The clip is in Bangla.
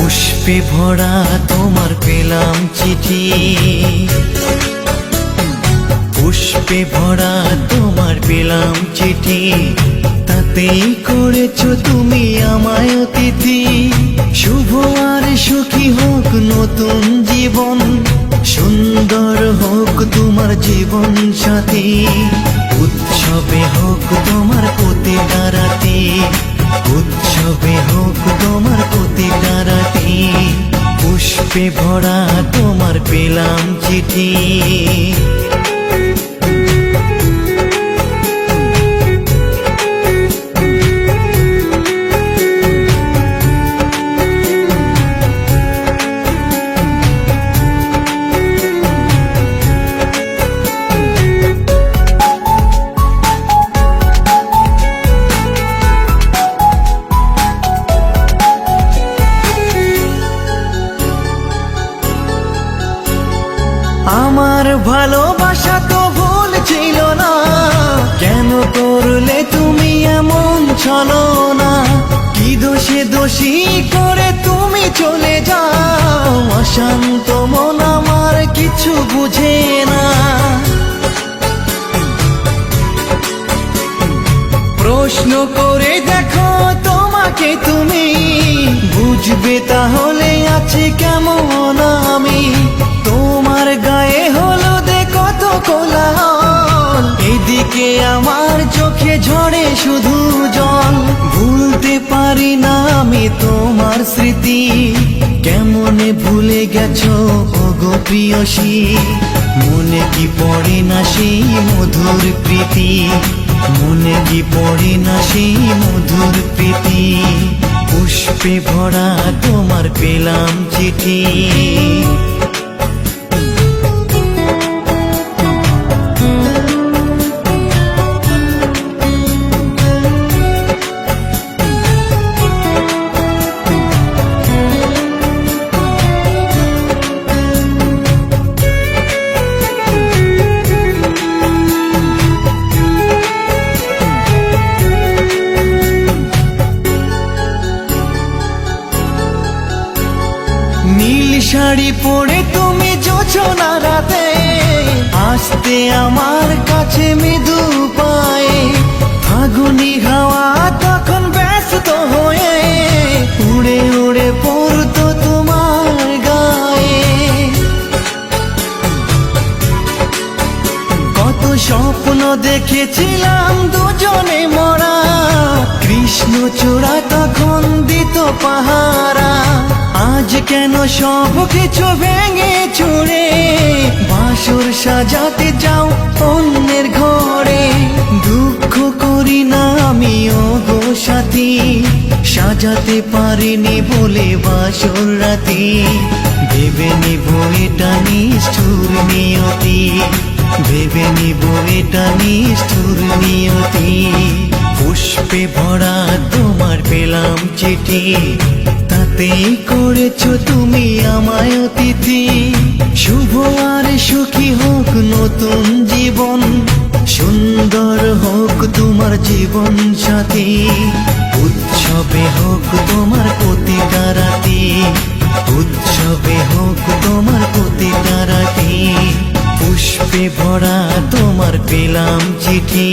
পুষ্পে ভরা তোমার পেলাম চিঠি, পুষ্পে ভরা তোমার পেলাম চিঠি, তাতেই করেছো তুমি আমায় অতিথি। শুভ আর সুখী হোক নতুন জীবন, সুন্দর হোক তোমার জীবন সাথী। উৎসবে হোক তোমার প্রতিটা রাতি, উৎসবে হোক তোমার প্রতিটা রাতি। পুষ্পে ভরা তোমার পেলাম চিঠি। আমার ভালোবাসা তো ভুল ছিল না, কেন করলে তুমি এমন ছলনা? কি দোষে দোষী করে তুমি চলে যাও, অশান্ত মন আমার কিছু বুঝে না। প্রশ্ন করে দেখো তোমাকে তুমি, বুঝবে তাহলে আছে কেমন আমি। তোমার গায়ে হলুদে কত কোলাহল, এদিকে আমার চোখে ঝরে শুধু জল। ভুলতে পারি না আমি তোমার স্মৃতি, কেমনে ভুলে গেছো ওগো প্রিয়সী। মনে কি পড়ে না সেই মধুর প্রীতি, মনে কি পড়ে না সেই মধুর প্রীতি। পুষ্পে ভরা তোমার পেলাম চিঠি। নীল শাড়ি পরে তুমি জোছনা রাতে, আসতে আমার কাছে মৃদু পায়ে। ফাগুনি হাওয়া তখন ব্যস্ত হয়ে উড়ে উড়ে পড়তো তোমার গায়ে। কত স্বপ্ন দেখেছিলাম দুজনে মরা, কৃষ্ণচূড়া তখন দিত পাহারা। আজ কেন সব কিছু ভেঙে চুরে বাসর সাজাতে যাও অন্যের ঘরে? দুঃখ করি না আমি ওগো সাথী, সাজাতে পারিনি বলে বাসর রাতি। ভেবে নিব এটা নিষ্ঠুর নিয়তি, ভেবে নিব এটা নিষ্ঠুর নিয়তি। পুষ্পে ভরা তোমার পেলাম চিঠি, তাতেই করেছো তুমি আমায় অতিথি। শুভ আর সুখী হোক নতুন জীবন, সুন্দর হোক তোমার জীবন সাথী। উৎসবে হোক তোমার প্রতিটা রাতি, উৎসবে হোক তোমার প্রতিটা রাতি। পুষ্পে ভরা তোমার পেলাম চিঠি।